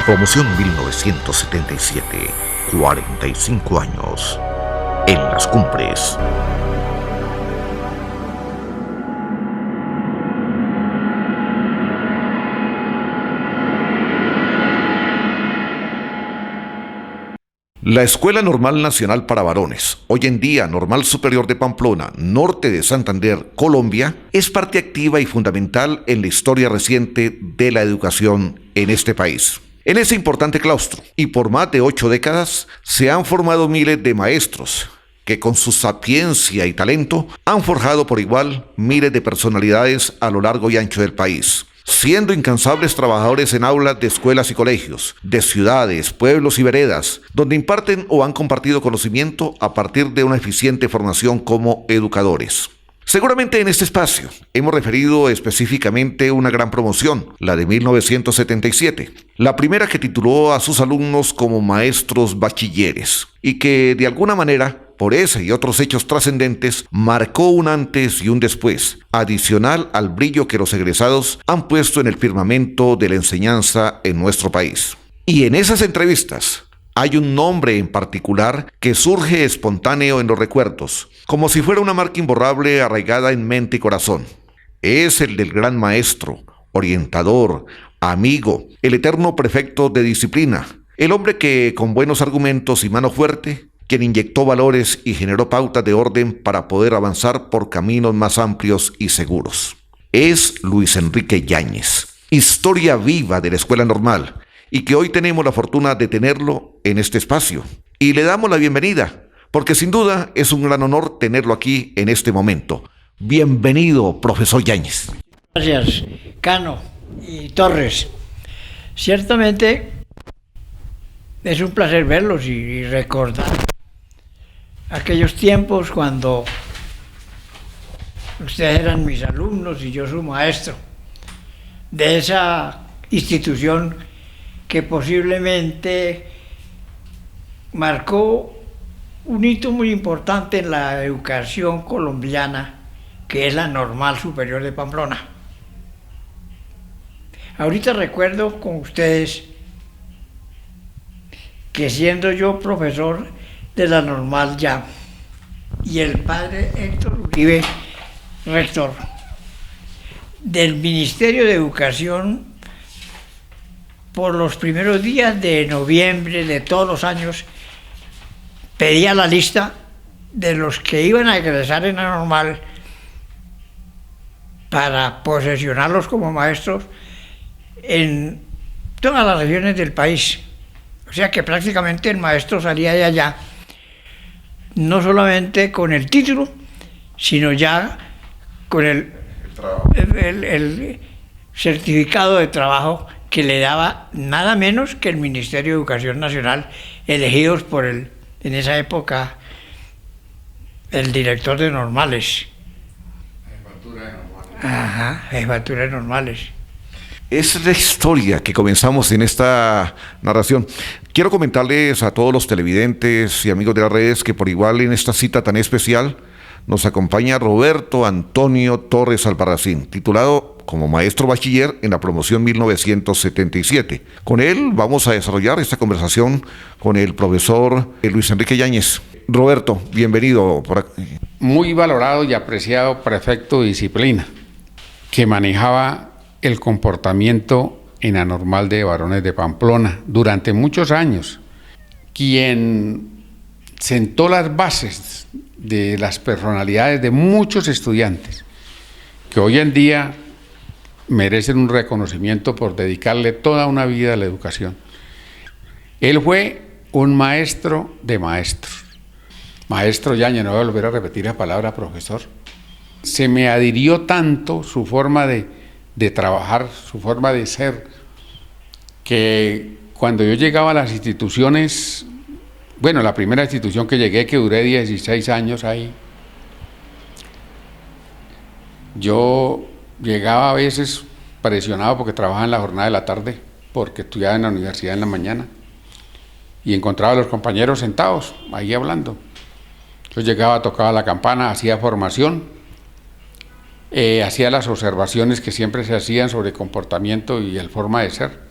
Promoción 1977, 45 años en las cumbres. La Escuela Normal Nacional para Varones, hoy en día Normal Superior de Pamplona, norte de Santander, Colombia, es parte activa y fundamental en la historia reciente de la educación en este país. En ese importante claustro, y por más de 8 décadas, se han formado miles de maestros que con su sapiencia y talento han forjado por igual miles de personalidades a lo largo y ancho del país, siendo incansables trabajadores en aulas de escuelas y colegios, de ciudades, pueblos y veredas, donde imparten o han compartido conocimiento a partir de una eficiente formación como educadores. Seguramente en este espacio hemos referido específicamente una gran promoción, la de 1977, la primera que tituló a sus alumnos como maestros bachilleres, y que de alguna manera, por ese y otros hechos trascendentes, marcó un antes y un después, adicional al brillo que los egresados han puesto en el firmamento de la enseñanza en nuestro país. Y en esas entrevistas hay un nombre en particular que surge espontáneo en los recuerdos, como si fuera una marca imborrable arraigada en mente y corazón. Es el del gran maestro, orientador, amigo, el eterno prefecto de disciplina, el hombre que, con buenos argumentos y mano fuerte, quien inyectó valores y generó pautas de orden para poder avanzar por caminos más amplios y seguros. Es Luis Enrique Yáñez, historia viva de la Escuela Normal, y que hoy tenemos la fortuna de tenerlo en este espacio. Y le damos la bienvenida, porque sin duda es un gran honor tenerlo aquí en este momento. Bienvenido, profesor Yáñez. Gracias, Cano y Torres. Ciertamente es un placer verlos y recordar aquellos tiempos cuando ustedes eran mis alumnos y yo su maestro de esa institución que posiblemente marcó un hito muy importante en la educación colombiana, que es la Normal Superior de Pamplona. Ahorita recuerdo con ustedes que siendo yo profesor de la Normal ya, y el padre Héctor Uribe, rector del Ministerio de Educación, por los primeros días de noviembre de todos los años, pedía la lista de los que iban a egresar en la Normal para posesionarlos como maestros en todas las regiones del país. O sea que prácticamente el maestro salía de allá, no solamente con el título, sino ya con el certificado de trabajo que le daba nada menos que el Ministerio de Educación Nacional, elegidos por en esa época, el director de Normales. Jefatura de Normales. Ajá, jefatura de Normales. Es la historia que comenzamos en esta narración. Quiero comentarles a todos los televidentes y amigos de las redes que por igual en esta cita tan especial nos acompaña Roberto Antonio Torres Albarracín, titulado como maestro bachiller en la promoción 1977. Con él vamos a desarrollar esta conversación con el profesor Luis Enrique Yáñez. Roberto, bienvenido por aquí. Muy valorado y apreciado prefecto de disciplina, que manejaba el comportamiento en la Normal de Varones de Pamplona durante muchos años, quien sentó las bases de las personalidades de muchos estudiantes que hoy en día merecen un reconocimiento por dedicarle toda una vida a la educación. Él fue un maestro de maestros. Maestro Yáñez, no voy a volver a repetir la palabra profesor. Se me adhirió tanto su forma de trabajar, su forma de ser, que cuando yo llegaba a las instituciones, bueno, la primera institución que llegué, que duré 16 años ahí, yo llegaba a veces presionado porque trabajaba en la jornada de la tarde, porque estudiaba en la universidad en la mañana, y encontraba a los compañeros sentados, ahí hablando. Yo llegaba, tocaba la campana, hacía formación, hacía las observaciones que siempre se hacían sobre comportamiento y la forma de ser.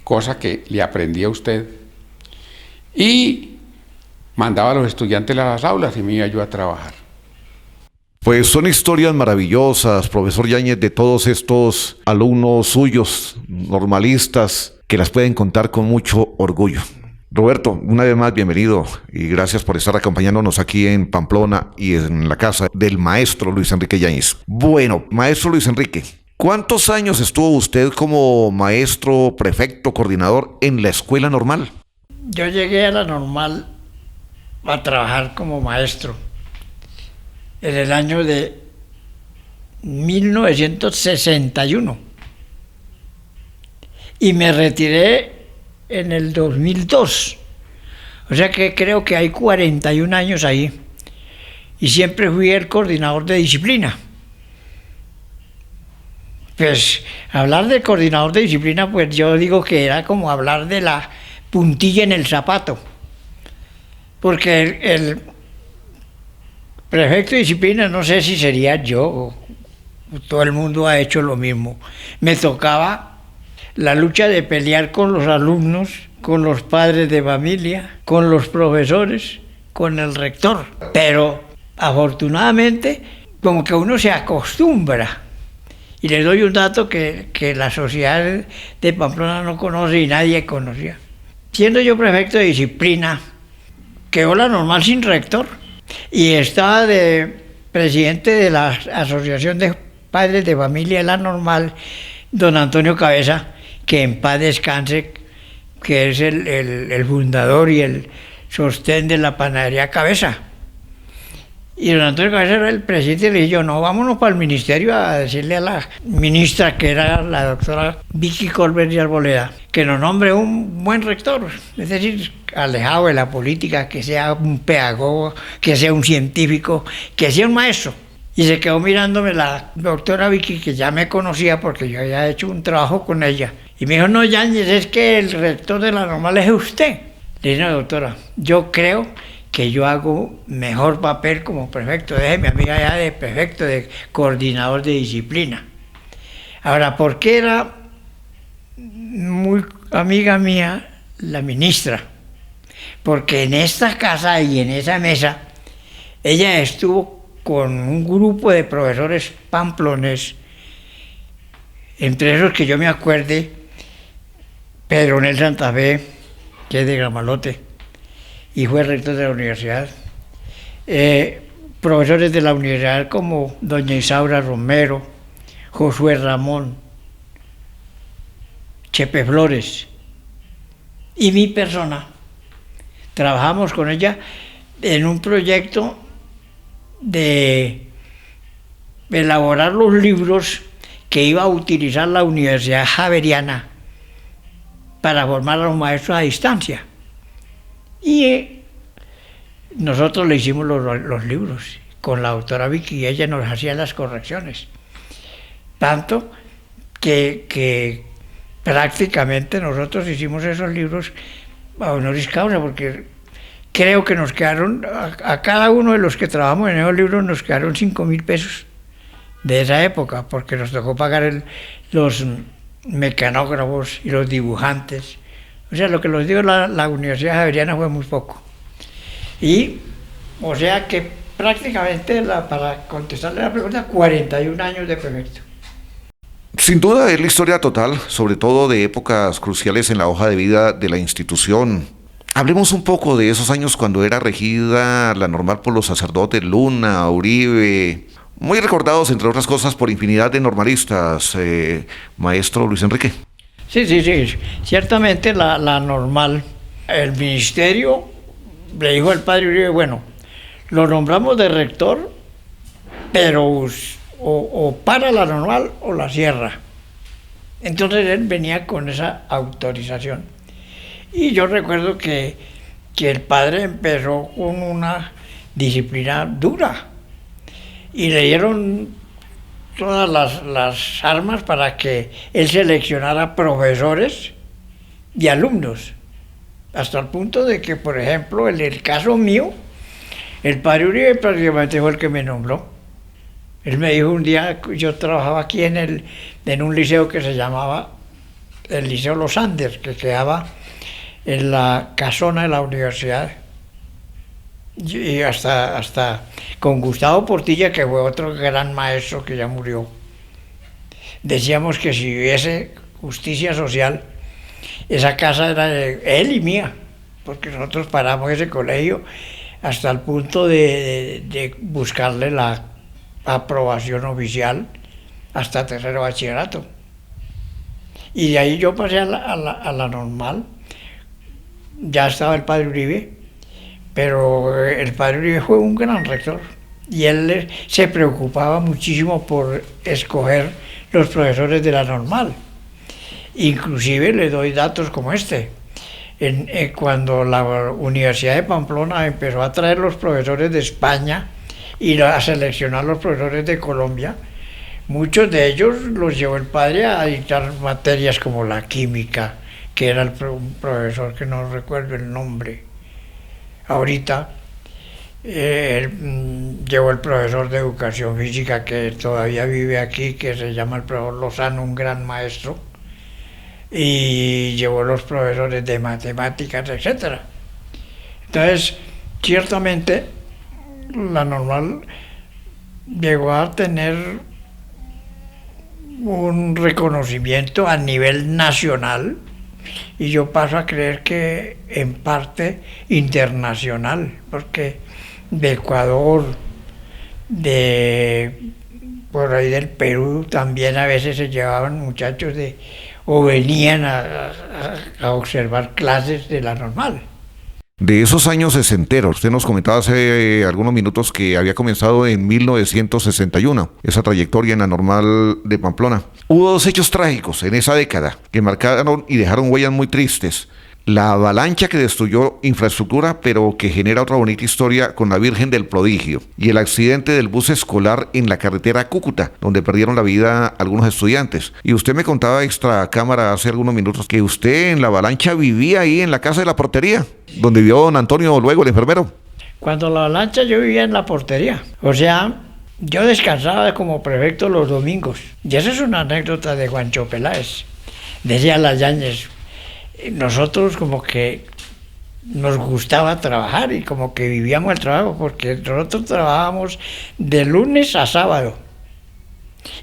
cosa que le aprendí a usted, y mandaba a los estudiantes a las aulas y me iba yo a trabajar. Pues son historias maravillosas, profesor Yáñez, de todos estos alumnos suyos, normalistas, que las pueden contar con mucho orgullo. Roberto, una vez más, bienvenido y gracias por estar acompañándonos aquí en Pamplona y en la casa del maestro Luis Enrique Yáñez. Bueno, maestro Luis Enrique, ¿cuántos años estuvo usted como maestro, prefecto, coordinador en la escuela normal? Yo llegué a la normal a trabajar como maestro en el año de 1961 y me retiré en el 2002, o sea que creo que hay 41 años ahí, y siempre fui el coordinador de disciplina. Pues hablar de coordinador de disciplina, pues yo digo que era como hablar de la puntilla en el zapato, porque el prefecto de disciplina, no sé si sería yo o todo el mundo ha hecho lo mismo. Me tocaba la lucha de pelear con los alumnos, con los padres de familia, con los profesores, con el rector. Pero afortunadamente, como que uno se acostumbra. Y les doy un dato que la sociedad de Pamplona no conoce y nadie conocía. Siendo yo prefecto de disciplina, quedó la normal sin rector y estaba de presidente de la Asociación de Padres de Familia de la Normal, don Antonio Cabeza, que en paz descanse, que es el fundador y el sostén de la panadería Cabeza. Y don Antonio Cabeza era el presidente y le dije yo, no, vámonos para el ministerio a decirle a la ministra, que era la doctora Vicky Colbert y Arboleda, que nos nombre un buen rector, es decir, alejado de la política, que sea un pedagogo, que sea un científico, que sea un maestro. Y se quedó mirándome la doctora Vicky, que ya me conocía porque yo había hecho un trabajo con ella. Y me dijo, no, Yáñez, es que el rector de la normal es usted. Le dije, no, doctora, yo creo que yo hago mejor papel como prefecto. Déjeme a mí allá de prefecto, de coordinador de disciplina. Ahora, ¿por qué era muy amiga mía la ministra? Porque en esta casa y en esa mesa, ella estuvo con un grupo de profesores pamplones, entre esos que yo me acuerde, Pedro Nel Santa Fe, que es de Gramalote, y fue rector de la universidad, profesores de la universidad como doña Isaura Romero, Josué Ramón, Chepe Flores, y mi persona. Trabajamos con ella en un proyecto de elaborar los libros que iba a utilizar la Universidad Javeriana para formar a los maestros a distancia. Y nosotros le hicimos los libros con la doctora Vicky y ella nos hacía las correcciones. Tanto que prácticamente nosotros hicimos esos libros a honoris causa, porque creo que nos quedaron, a cada uno de los que trabajamos en esos libros nos quedaron 5.000 pesos de esa época, porque nos tocó pagar los mecanógrafos y los dibujantes. O sea, lo que les digo, la Universidad Javeriana fue muy poco. Y, o sea que prácticamente, para contestarle la pregunta, 41 años de prefecto. Sin duda es la historia total, sobre todo de épocas cruciales en la hoja de vida de la institución. Hablemos un poco de esos años cuando era regida la normal por los sacerdotes Luna, Uribe, muy recordados entre otras cosas por infinidad de normalistas, maestro Luis Enrique. Sí, ciertamente la normal, el ministerio le dijo al padre Uribe, bueno, lo nombramos de rector, pero o para la normal o la cierra. Entonces él venía con esa autorización. Y yo recuerdo que el padre empezó con una disciplina dura y le dieron todas las armas para que él seleccionara profesores y alumnos, hasta el punto de que, por ejemplo, en el caso mío, el padre Uribe prácticamente fue el que me nombró. Él me dijo un día, yo trabajaba aquí en un liceo que se llamaba el Liceo Los Andes, que quedaba en la casona de la universidad. Y hasta con Gustavo Portilla, que fue otro gran maestro que ya murió, decíamos que si hubiese justicia social, esa casa era de él y mía, porque nosotros paramos ese colegio hasta el punto de buscarle la aprobación oficial hasta tercero bachillerato. Y de ahí yo pasé a la normal. Ya estaba el padre Uribe, pero el padre Uribe fue un gran rector y él se preocupaba muchísimo por escoger los profesores de la normal. Inclusive le doy datos como este. Cuando la Universidad de Pamplona empezó a traer los profesores de España y a seleccionar los profesores de Colombia, muchos de ellos los llevó el padre a dictar materias como la química, que era un profesor que no recuerdo el nombre ahorita. Llevó el profesor de educación física que todavía vive aquí, que se llama el profesor Lozano, un gran maestro, y llevó los profesores de matemáticas, etc. Entonces, ciertamente, la normal llegó a tener un reconocimiento a nivel nacional, y yo paso a creer que en parte internacional, porque de Ecuador, de por ahí del Perú, también a veces se llevaban muchachos o venían a observar clases de la normal. De esos años sesenteros, usted nos comentaba hace algunos minutos que había comenzado en 1961, esa trayectoria en la normal de Pamplona. Hubo dos hechos trágicos en esa década que marcaron y dejaron huellas muy tristes. La avalancha que destruyó infraestructura, pero que genera otra bonita historia con la Virgen del Prodigio, y el accidente del bus escolar en la carretera Cúcuta, donde perdieron la vida algunos estudiantes. Y usted me contaba extra cámara hace algunos minutos que usted en la avalancha vivía ahí en la casa de la portería, donde vivió don Antonio luego, el enfermero. Cuando la avalancha yo vivía en la portería, o sea, yo descansaba como prefecto los domingos. Y esa es una anécdota de Juancho Peláez. Decía las Yáñez, nosotros como que nos gustaba trabajar y como que vivíamos el trabajo, porque nosotros trabajábamos de lunes a sábado.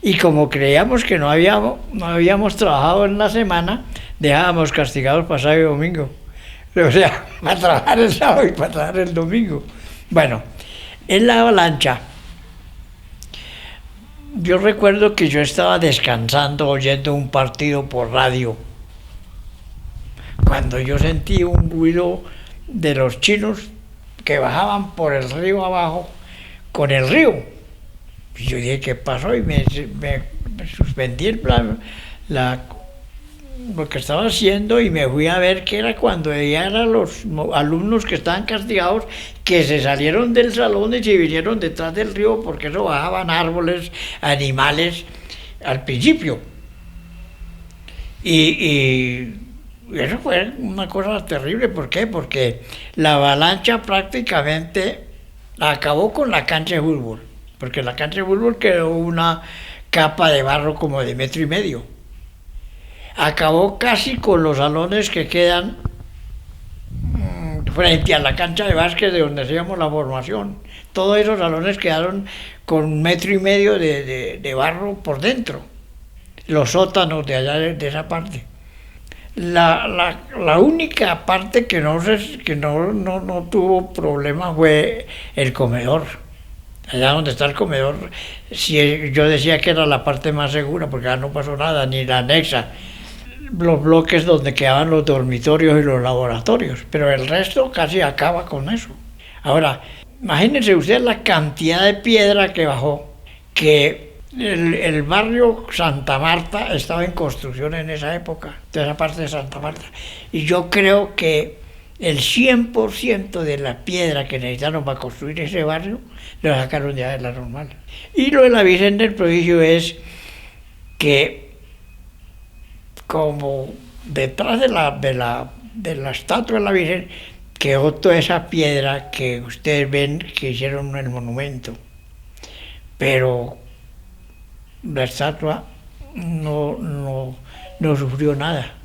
Y como creíamos que no habíamos trabajado en la semana, dejábamos castigados para sábado y domingo. O sea, para trabajar el sábado y para trabajar el domingo. Bueno, en la avalancha, yo recuerdo que yo estaba descansando oyendo un partido por radio, cuando yo sentí un ruido de los chinos que bajaban por el río abajo con el río. Y yo dije, ¿qué pasó? Y me suspendí lo que estaba haciendo y me fui a ver qué era, cuando ya eran los alumnos que estaban castigados, que se salieron del salón y se vinieron detrás del río, porque eso bajaban árboles, animales al principio. Y eso fue una cosa terrible. ¿Por qué? Porque la avalancha prácticamente acabó con la cancha de fútbol, porque la cancha de fútbol quedó una capa de barro como de 1,5 metros. Acabó casi con los salones que quedan frente a la cancha de básquet de donde hacíamos la formación. Todos esos salones quedaron con 1,5 metros de barro por dentro. Los sótanos de allá, de esa parte. La única parte que no tuvo problema fue el comedor. Allá donde está el comedor, yo decía que era la parte más segura, porque allá no pasó nada, ni la anexa, los bloques donde quedaban los dormitorios y los laboratorios, pero el resto casi acaba con eso. Ahora, imagínense usted la cantidad de piedra que bajó, que el barrio Santa Marta estaba en construcción en esa época, de esa parte de Santa Marta, y yo creo que el 100% de la piedra que necesitaron para construir ese barrio lo sacaron ya de la normal. Y lo de la Virgen del Prodigio es que, como detrás de la estatua de la Virgen, quedó toda esa piedra que ustedes ven que hicieron el monumento, pero la estatua no no sufrió nada.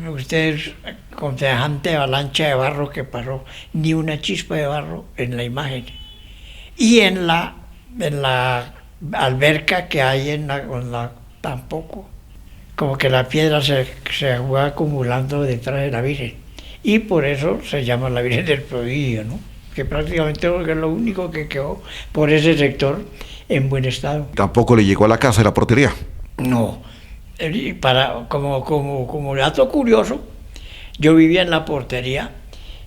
Ustedes, con semejante avalancha de barro que pasó, ni una chispa de barro en la imagen. Y en la alberca que hay tampoco. Como que la piedra se fue acumulando detrás de la Virgen. Y por eso se llama la Virgen del Prodigio, ¿no? Que prácticamente es lo único que quedó por ese sector en buen estado. Tampoco le llegó a la casa de la portería. No. Y como dato curioso, yo vivía en la portería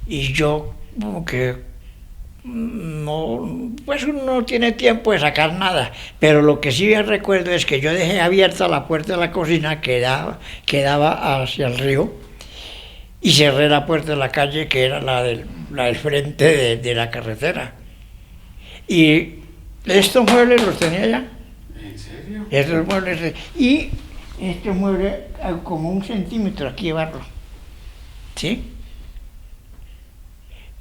y yo como que no, pues uno no tiene tiempo de sacar nada, pero lo que sí me recuerdo es que yo dejé abierta la puerta de la cocina que daba hacia el río y cerré la puerta de la calle que era la del frente de la carretera. Y estos muebles los tenía ya. ¿En serio? Estos muebles, y este mueble como 1 centímetro aquí de barro, ¿sí?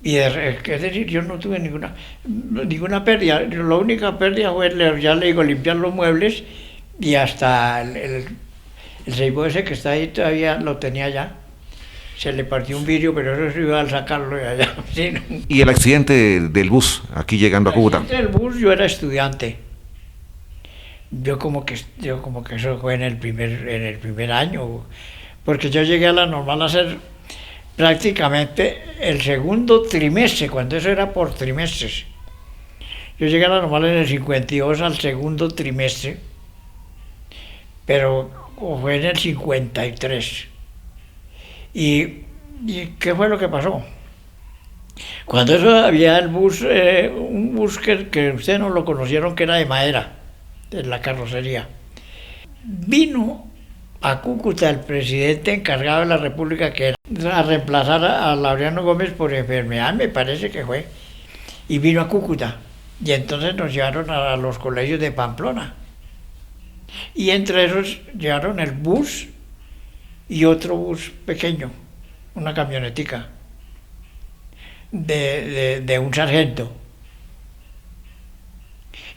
Y es decir, yo no tuve ninguna pérdida. La única pérdida fue, ya le digo, limpiar los muebles y hasta el ceibo ese que está ahí todavía lo tenía ya. Se le partió un vidrio, pero eso se iba a sacarlo de allá. ¿Sí? ¿Y el accidente del bus aquí llegando a Cúcuta? El bus, yo era estudiante. Yo como que eso fue en el primer año, porque yo llegué a la normal a ser prácticamente el segundo trimestre, cuando eso era por trimestres. Yo llegué a la normal en el 52 al segundo trimestre, pero fue en el 53. ¿Y qué fue lo que pasó? Cuando eso había el bus, un bus que ustedes no lo conocieron, que era de madera, de la carrocería. Vino a Cúcuta el presidente encargado de la República, que era a reemplazar a Laureano Gómez por enfermedad, me parece que fue, y vino a Cúcuta. Y entonces nos llevaron a los colegios de Pamplona. Y entre esos llevaron el bus y otro bus pequeño, una camionetica de un sargento.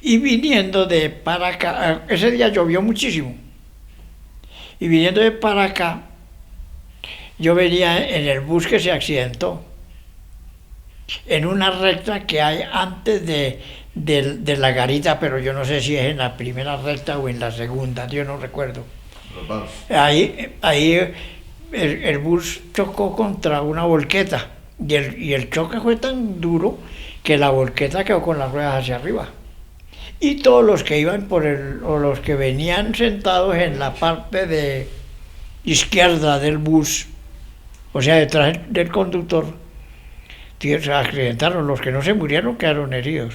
Y viniendo de para acá, ese día llovió muchísimo, y viniendo de para acá, yo venía en el bus que se accidentó, en una recta que hay antes de la garita, pero yo no sé si es en la primera recta o en la segunda, yo no recuerdo. Ahí el bus chocó contra una volqueta, y el choque fue tan duro que la volqueta quedó con las ruedas hacia arriba. Y todos los que iban o los que venían sentados en la parte de izquierda del bus, o sea, detrás del conductor, se accidentaron. Los que no se murieron quedaron heridos.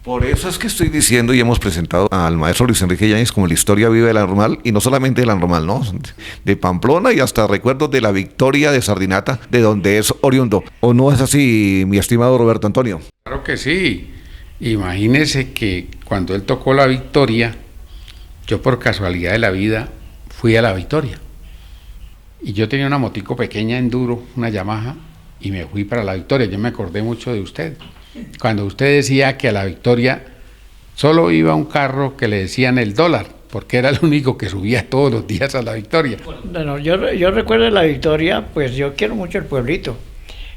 Por eso es que estoy diciendo y hemos presentado al maestro Luis Enrique Yáñez como la historia viva de la normal, y no solamente de la normal, ¿no? De Pamplona, y hasta recuerdos de la victoria de Sardinata, de donde es oriundo. ¿O no es así, mi estimado Roberto Antonio? Claro que sí. Imagínese que cuando él tocó la victoria, yo por casualidad de la vida fui a la victoria. Y yo tenía una motico pequeña enduro, una Yamaha, y me fui para la victoria. Yo me acordé mucho de usted. Cuando usted decía que a la victoria solo iba un carro que le decían el dólar, porque era el único que subía todos los días a la victoria. Bueno, yo recuerdo la victoria, pues yo quiero mucho el pueblito,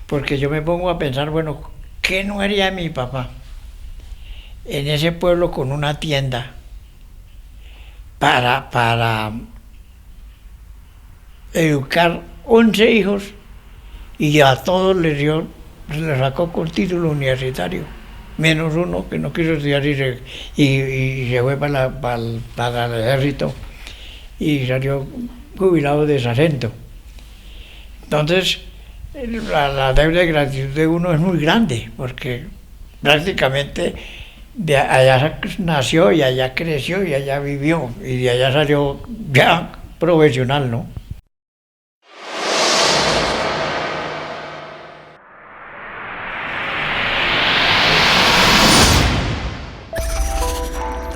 porque yo me pongo a pensar, bueno, ¿qué no haría mi papá en ese pueblo con una tienda para educar 11 hijos, y a todos les sacó con título universitario, menos uno que no quiso estudiar y se fue para el ejército y salió jubilado de sargento? Entonces, la deuda de gratitud de uno es muy grande, porque prácticamente de allá nació y allá creció y allá vivió, y de allá salió ya profesional, ¿no?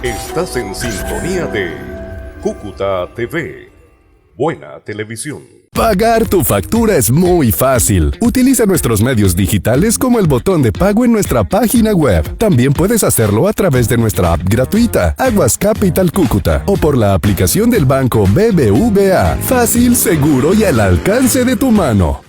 Estás en sintonía de Cúcuta TV. Buena televisión. Pagar tu factura es muy fácil. Utiliza nuestros medios digitales como el botón de pago en nuestra página web. También puedes hacerlo a través de nuestra app gratuita, Aguas Capital Cúcuta, o por la aplicación del banco BBVA. Fácil, seguro y al alcance de tu mano.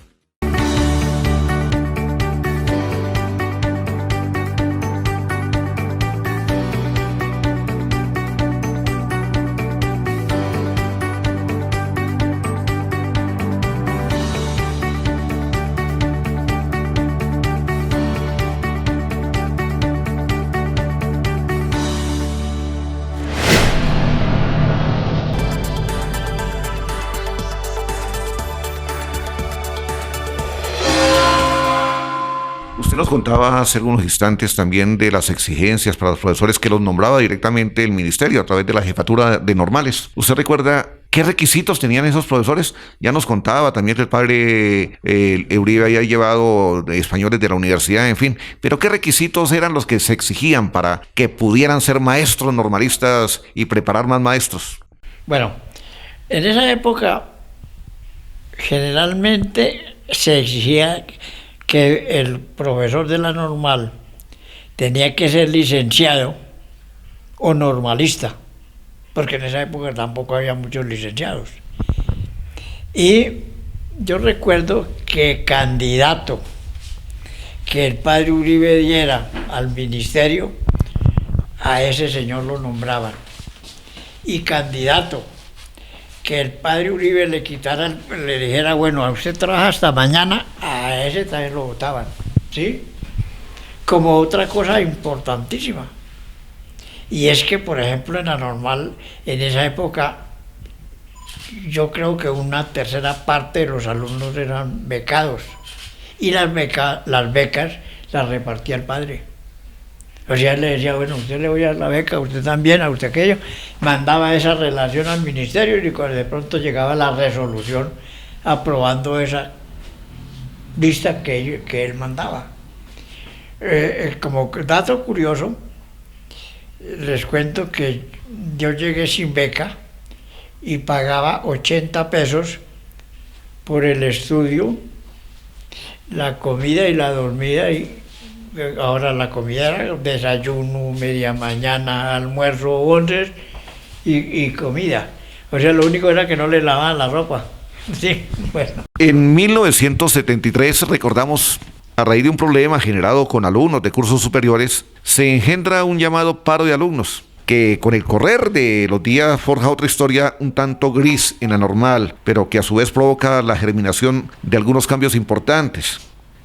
Usted nos contaba hace algunos instantes también de las exigencias para los profesores que los nombraba directamente el ministerio a través de la jefatura de normales. ¿Usted recuerda qué requisitos tenían esos profesores? Ya nos contaba también que el padre Uribe había llevado españoles de la universidad, en fin. Pero ¿qué requisitos eran los que se exigían para que pudieran ser maestros normalistas y preparar más maestros? Bueno, en esa época generalmente se exigía que el profesor de la normal tenía que ser licenciado o normalista, porque en esa época tampoco había muchos licenciados. Y yo recuerdo que candidato que el padre Uribe diera al ministerio, a ese señor lo nombraban. Y candidato que el padre Uribe le quitara, le dijera, bueno, a usted trabaja hasta mañana, a ese también lo votaban, ¿sí? Como otra cosa importantísima. Y es que, por ejemplo, en la normal, en esa época, yo creo que una tercera parte de los alumnos eran becados. Y las becas las repartía el padre. O sea, él le decía, bueno, usted le voy a dar la beca, usted también, a usted aquello. Mandaba esa relación al ministerio y cuando de pronto llegaba la resolución aprobando esa lista que él mandaba. Como dato curioso, les cuento que yo llegué sin beca y pagaba 80 pesos por el estudio, la comida y la dormida. Y ahora la comida era desayuno, media mañana, almuerzo, once y comida. O sea, lo único era que no le lavaban la ropa. Sí, bueno. En 1973, recordamos, a raíz de un problema generado con alumnos de cursos superiores, se engendra un llamado paro de alumnos, que con el correr de los días forja otra historia un tanto gris en la normal, pero que a su vez provoca la germinación de algunos cambios importantes.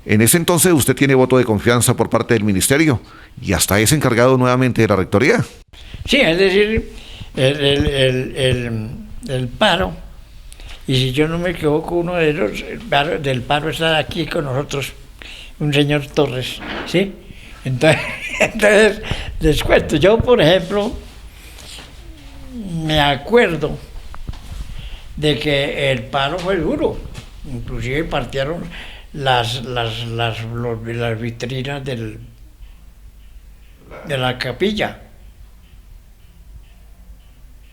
En ese entonces usted tiene voto de confianza por parte del ministerio y hasta es encargado nuevamente de la rectoría. Sí, es decir, el paro, y si yo no me equivoco, uno de los del paro está aquí con nosotros, un señor Torres, ¿sí? Entonces les cuento, yo por ejemplo, me acuerdo de que el paro fue duro, inclusive partieron las vitrinas de la capilla,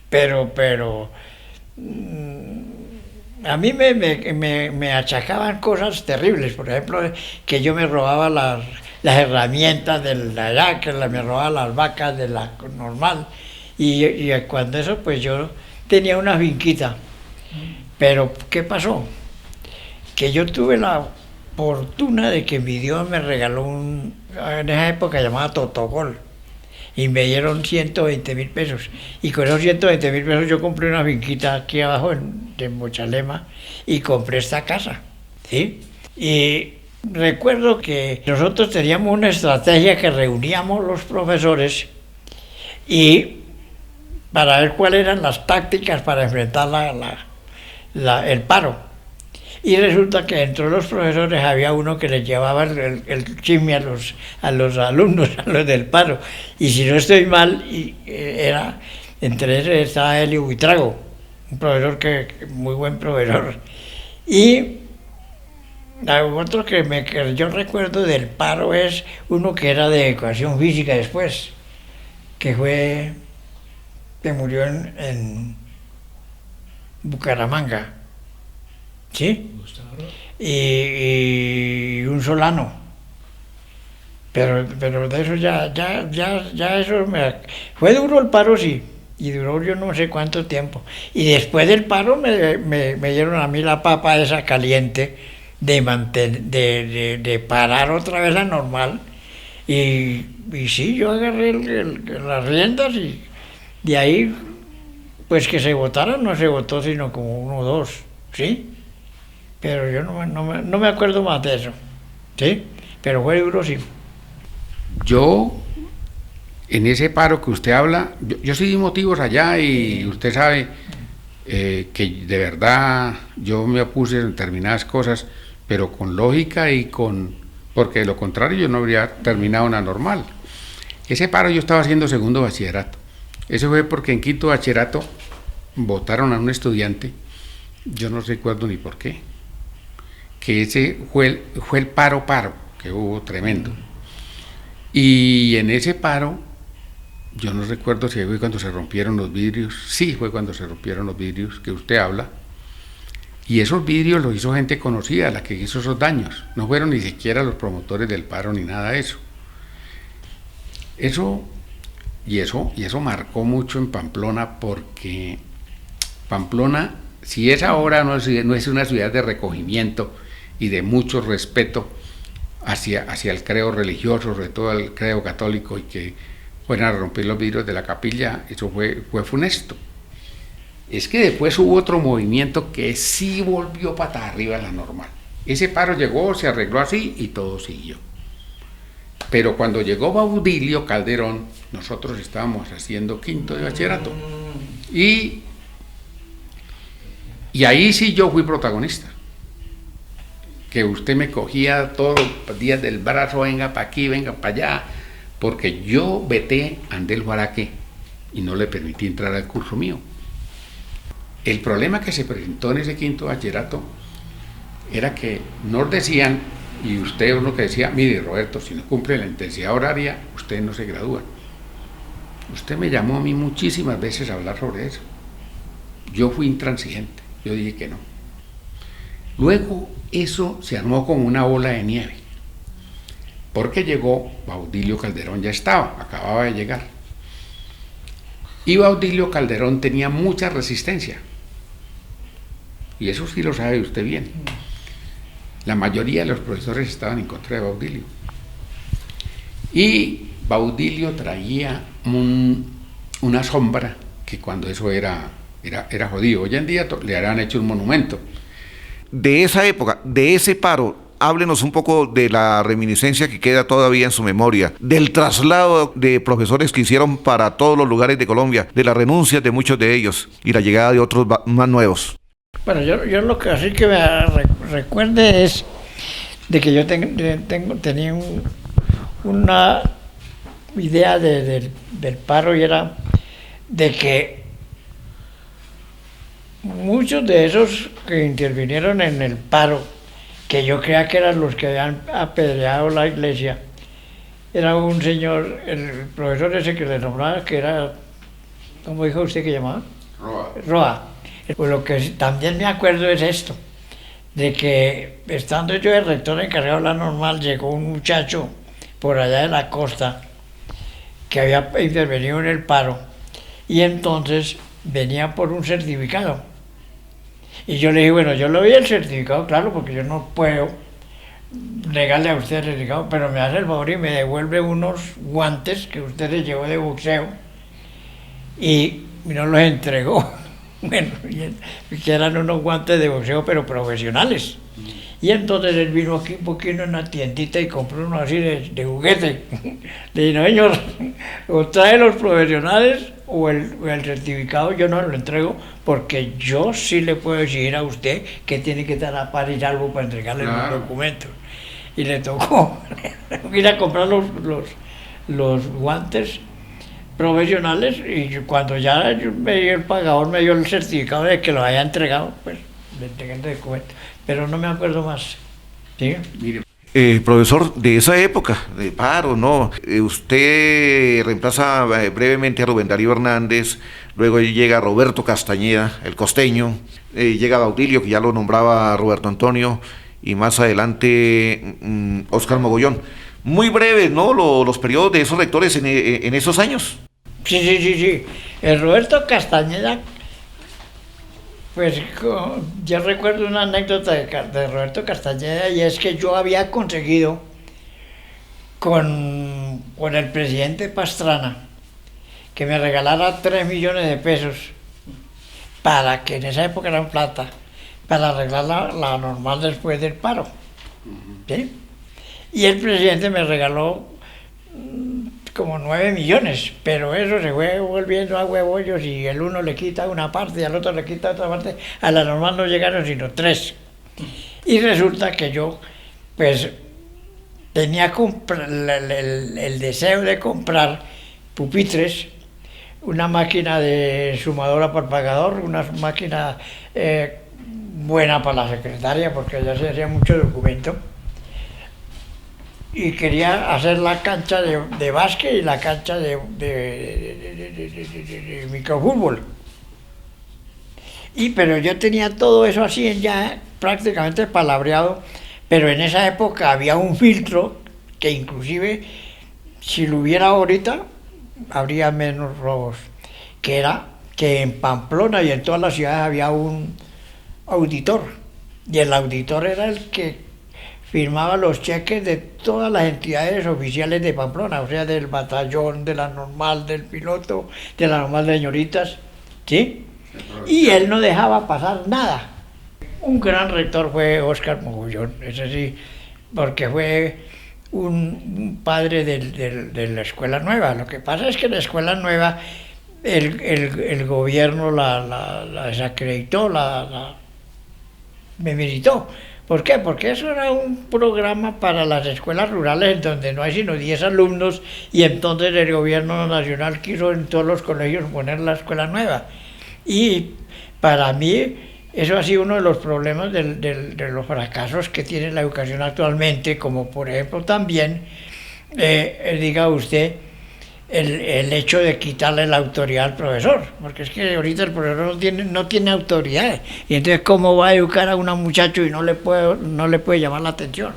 pero a mí me achacaban cosas terribles, por ejemplo, que yo me robaba las herramientas de allá, que me robaba las vacas de la normal, y cuando eso, pues yo tenía una finquita, pero ¿qué pasó? Que yo tuve la fortuna de que mi Dios me regaló en esa época llamada Totogol, y me dieron 120.000 pesos, y con esos 120.000 pesos yo compré una finquita aquí abajo en Mochalema y compré esta casa, ¿sí? Y recuerdo que nosotros teníamos una estrategia que reuníamos los profesores y para ver cuáles eran las tácticas para enfrentar el paro. Y resulta que entre los profesores había uno que les llevaba el chisme a los alumnos, a los del paro. Y si no estoy mal, entre ellos estaba Helio Buitrago, un profesor muy buen profesor. Y otro que yo recuerdo del paro es uno que era de educación física después, que murió en Bucaramanga. ¿sí? Y un Solano. Pero de eso ya eso fue duro el paro, sí, y duró yo no sé cuánto tiempo. Y después del paro me dieron a mí la papa esa caliente de parar otra vez la normal. Y sí, yo agarré las riendas y de ahí, pues que se votara, no se votó sino como uno o dos, ¿sí? Pero yo no me acuerdo más de eso, ¿sí? Pero fue duro, sí. Yo, en ese paro que usted habla, yo sí di motivos allá y usted sabe que de verdad yo me opuse en determinadas cosas, pero con lógica y porque de lo contrario yo no habría terminado una normal. Ese paro yo estaba haciendo segundo bachillerato. Eso fue porque en quinto bachillerato votaron a un estudiante, yo no recuerdo ni por qué, que ese fue el paro que hubo tremendo. Y en ese paro, yo no recuerdo si fue cuando se rompieron los vidrios, sí fue cuando se rompieron los vidrios que usted habla, y esos vidrios los hizo gente conocida, la que hizo esos daños, no fueron ni siquiera los promotores del paro ni nada de eso. Eso marcó mucho en Pamplona, porque Pamplona, si es ahora, no es una ciudad de recogimiento y de mucho respeto hacia el credo religioso, sobre todo el credo católico, y que fueran a romper los vidrios de la capilla, eso fue funesto. Es que después hubo otro movimiento que sí volvió patas arriba a la normal. Ese paro llegó, se arregló así y todo siguió. Pero cuando llegó Baudilio Calderón, nosotros estábamos haciendo quinto de bachillerato. Y ahí sí yo fui protagonista. Que usted me cogía todos los días del brazo, venga para aquí, venga para allá, porque yo veté a Andel Juaraque y no le permití entrar al curso mío. El problema que se presentó en ese quinto bachillerato era que nos decían, y usted uno que decía, mire Roberto, si no cumple la intensidad horaria, usted no se gradúa. Usted me llamó a mí muchísimas veces a hablar sobre eso. Yo fui intransigente, yo dije que no. Luego eso se armó como una bola de nieve, porque llegó Baudilio Calderón, ya acababa de llegar. Y Baudilio Calderón tenía mucha resistencia, y eso sí lo sabe usted bien. La mayoría de los profesores estaban en contra de Baudilio. Y Baudilio traía una sombra que cuando eso era jodido. Hoy en día le habrán hecho un monumento. De esa época, de ese paro, háblenos un poco de la reminiscencia que queda todavía en su memoria, del traslado de profesores que hicieron para todos los lugares de Colombia, de las renuncias de muchos de ellos y la llegada de otros más nuevos. Bueno, yo lo que así que me recuerde es de que yo tenía una idea del paro, y era de que muchos de esos que intervinieron en el paro, que yo creía que eran los que habían apedreado la iglesia, era un señor, el profesor ese que le nombraba, que era, ¿cómo dijo usted que llamaba? Roa. Pues lo que también me acuerdo es esto, de que estando yo de rector encargado de la normal, llegó un muchacho por allá de la costa que había intervenido en el paro, y entonces venía por un certificado. Y yo le dije, bueno, yo le doy el certificado, claro, porque yo no puedo negarle a usted el certificado, pero me hace el favor y me devuelve unos guantes que usted le llevó de boxeo, y no los entregó. Bueno, que eran unos guantes de boxeo, pero profesionales. Y entonces él vino aquí un poquito en una tiendita y compró uno así de juguete. Le dije, no señor, o trae los profesionales o el certificado, yo no lo entrego, porque yo sí le puedo exigir a usted que tiene que estar a par y salvo para entregarle los documentos. Y le tocó ir a comprar los guantes profesionales, y cuando ya el pagador me dio el certificado de que lo haya entregado, pues le entregué el documento, pero no me acuerdo más. ¿Sí? Mire, Profesor, de esa época, de paro, ¿no? Usted reemplaza brevemente a Rubén Darío Hernández, luego llega Roberto Castañeda, el costeño, llega Baudilio, que ya lo nombraba Roberto Antonio, y más adelante Óscar Mogollón. Muy breves, ¿no? Los periodos de esos rectores en esos años. Sí. El Roberto Castañeda, pues yo recuerdo una anécdota de Roberto Castañeda, y es que yo había conseguido con el presidente Pastrana que me regalara 3 millones de pesos para que en esa época eran plata, para arreglar la normal después del paro. ¿Sí? Y el presidente me regaló como 9 millones, pero eso se fue volviendo a huevollos, y el uno le quita una parte y al otro le quita otra parte. A la normal no llegaron sino 3. Y resulta que yo, pues, tenía el deseo de comprar pupitres, una máquina de sumadora por pagador, una máquina buena para la secretaria, porque ya se hacía mucho documento. Y quería hacer la cancha de básquet y la cancha de microfútbol. Pero yo tenía todo eso así ya prácticamente palabreado, pero en esa época había un filtro que inclusive, si lo hubiera ahorita, habría menos robos, que era que en Pamplona y en todas las ciudades había un auditor, y el auditor era el que firmaba los cheques de todas las entidades oficiales de Pamplona, o sea, del batallón, de la normal, del piloto, de la normal de señoritas, ¿sí? Y él no dejaba pasar nada. Un gran rector fue Óscar Mogollón, ese sí, porque fue un padre de la Escuela Nueva. Lo que pasa es que la Escuela Nueva, el gobierno la desacreditó, me militó. ¿Por qué? Porque eso era un programa para las escuelas rurales en donde no hay sino 10 alumnos, y entonces el gobierno nacional quiso en todos los colegios poner la Escuela Nueva. Y para mí eso ha sido uno de los problemas de los fracasos que tiene la educación actualmente, como por ejemplo también, diga usted, el hecho de quitarle la autoridad al profesor, porque es que ahorita el profesor no tiene autoridad, y entonces ¿cómo va a educar a un muchacho y no le puede llamar la atención?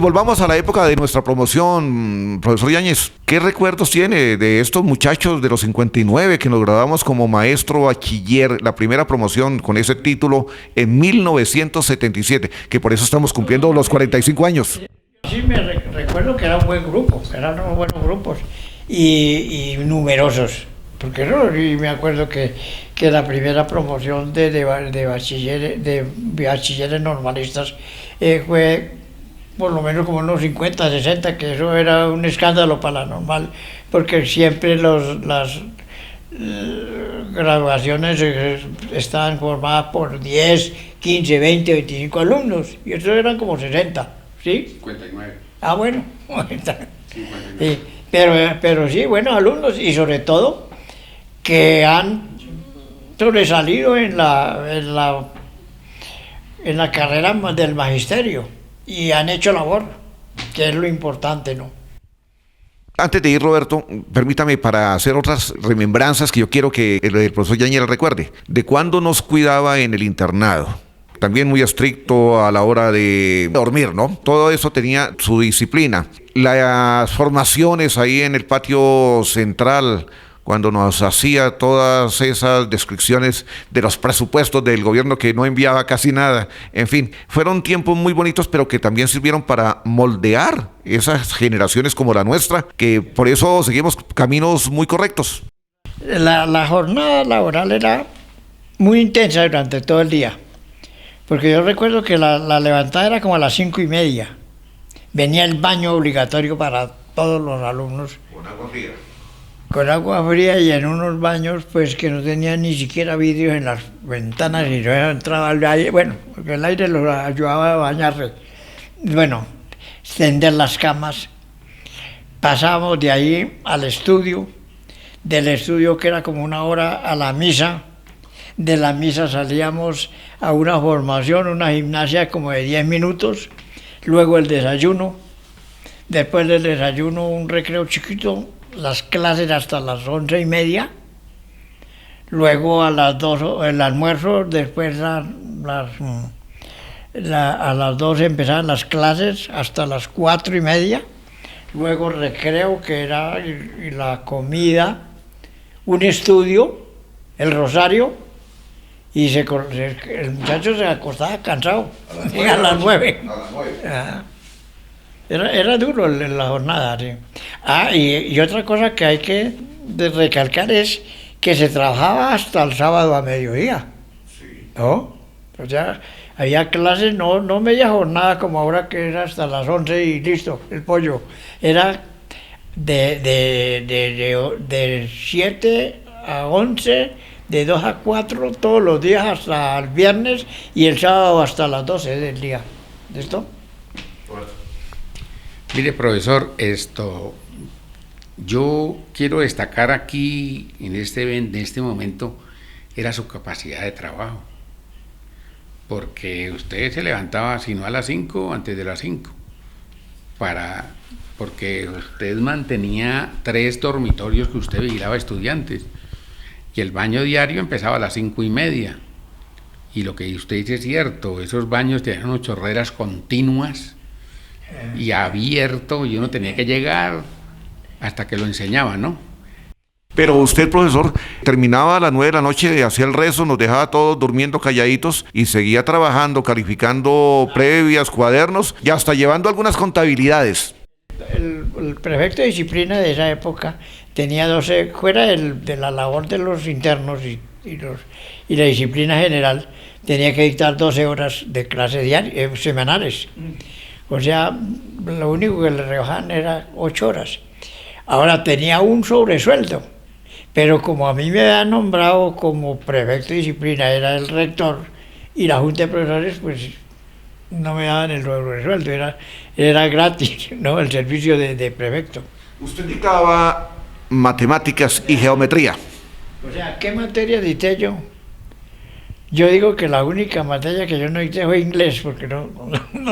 Volvamos a la época de nuestra promoción, profesor Yáñez. ¿Qué recuerdos tiene de estos muchachos de los 59 que nos graduamos como maestro bachiller, la primera promoción con ese título en 1977, que por eso estamos cumpliendo los 45 años? Sí, recuerdo que era un buen grupo, eran unos buenos grupos y numerosos, porque no, y me acuerdo que la primera promoción de bachilleres normalistas fue por lo menos como unos 50, 60, que eso era un escándalo para la normal, porque siempre las graduaciones estaban formadas por 10, 15, 20, 25 alumnos, y esos eran como 60, ¿sí? 59. Ah, bueno. 59. Sí, pero sí, buenos alumnos, y sobre todo que han sobresalido en la carrera del magisterio, y han hecho labor, que es lo importante, ¿no? Antes de ir, Roberto, permítame para hacer otras remembranzas que yo quiero que el profesor Yáñez recuerde. De cuándo nos cuidaba en el internado. También muy estricto a la hora de dormir, ¿no? Todo eso tenía su disciplina. Las formaciones ahí en el patio central, cuando nos hacía todas esas descripciones de los presupuestos del gobierno que no enviaba casi nada. En fin, fueron tiempos muy bonitos, pero que también sirvieron para moldear esas generaciones como la nuestra, que por eso seguimos caminos muy correctos. La jornada laboral era muy intensa durante todo el día, porque yo recuerdo que la levantada era como a las 5:30. Venía el baño obligatorio para todos los alumnos. Con agua fría. Con agua fría, y en unos baños pues que no tenían ni siquiera vidrios en las ventanas, y no entraba el aire, bueno, porque el aire los ayudaba a bañarse. Bueno, extender las camas. Pasábamos de ahí al estudio, del estudio, que era como 1 hora, a la misa. De la misa salíamos a una formación, una gimnasia como de 10 minutos. luego el desayuno, después del desayuno un recreo chiquito, las clases hasta las 11:30, luego a las 2 el almuerzo, después a las 12 empezaban las clases hasta las 4:30, luego recreo que era y la comida, un estudio, el rosario, y el muchacho se acostaba cansado a las 9. Ah, era duro la jornada, sí. Y otra cosa que hay que recalcar es que se trabajaba hasta el sábado a mediodía. ¿No? O sea, había clases, no media jornada como ahora que era hasta las 11 y listo, el pollo. Era de 7 a 11, de 2 a 4, todos los días hasta el viernes y el sábado hasta las 12 del día. ¿Listo? Mire, profesor, yo quiero destacar aquí, en este momento, era su capacidad de trabajo. Porque usted se levantaba, si no a las 5, antes de las 5. Porque usted mantenía 3 dormitorios que usted vigilaba estudiantes. Y el baño diario empezaba a las 5:30. Y lo que usted dice es cierto, esos baños tenían unas chorreras continuas y abierto, y uno tenía que llegar hasta que lo enseñaban, ¿no? Pero usted, profesor, terminaba a las 9 de la noche, hacía el rezo, nos dejaba todos durmiendo calladitos y seguía trabajando, calificando previas, cuadernos y hasta llevando algunas contabilidades. El prefecto de disciplina de esa época tenía 12, fuera de la labor de los internos y la disciplina general, tenía que dictar 12 horas de clase semanales. O sea, lo único que le rebajaban era 8 horas. Ahora tenía un sobresueldo, pero como a mí me había nombrado como prefecto de disciplina, era el rector y la junta de profesores, pues no me daban el sobresueldo, era gratis, ¿no? El servicio de prefecto. Usted dictaba matemáticas y geometría. O sea, ¿qué materia dicté yo? Yo digo que la única materia que yo no dicté fue inglés, porque no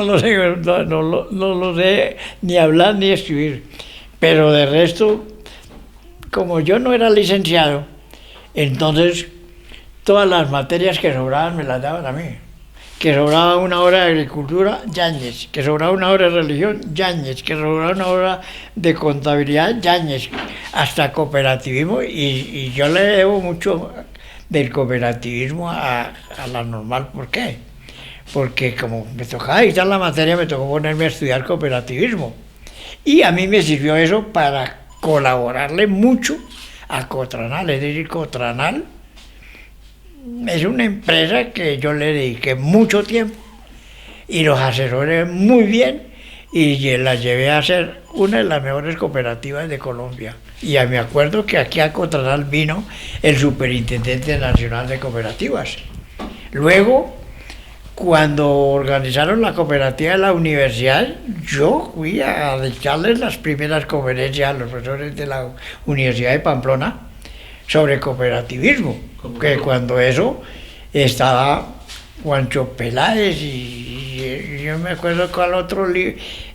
lo sé, no lo sé ni hablar ni escribir. Pero de resto, como yo no era licenciado, entonces todas las materias que sobraban me las daban a mí. Que sobraba una hora de agricultura, Yáñez. Que sobraba una hora de religión, Yáñez. Que sobraba una hora de contabilidad, Yáñez. Hasta cooperativismo, y yo le debo mucho del cooperativismo a la normal. ¿Por qué? Porque como me tocaba dictar la materia, me tocó ponerme a estudiar cooperativismo. Y a mí me sirvió eso para colaborarle mucho a Cotranal. Es decir, Cotranal es una empresa que yo le dediqué mucho tiempo y los asesoré muy bien y la llevé a ser una de las mejores cooperativas de Colombia. Y me acuerdo que aquí a Cotranal vino el Superintendente Nacional de Cooperativas. Luego, cuando organizaron la cooperativa de la universidad, yo fui a dictarles las primeras conferencias a los profesores de la Universidad de Pamplona sobre cooperativismo, que cuando eso estaba Juancho Peláez y yo me acuerdo cuál otro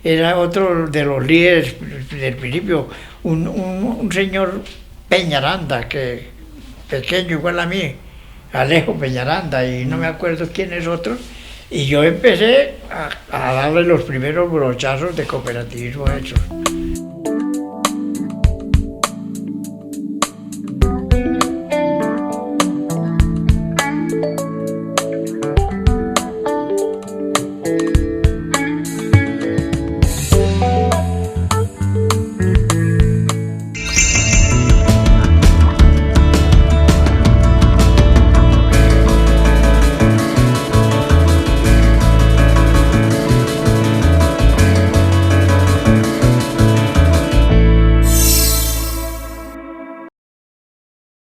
era otro de los líderes del principio, un señor Peñaranda, que pequeño igual a mí, Alejo Peñaranda, y no me acuerdo quién es otro, y yo empecé a darle los primeros brochazos de cooperativismo hechos.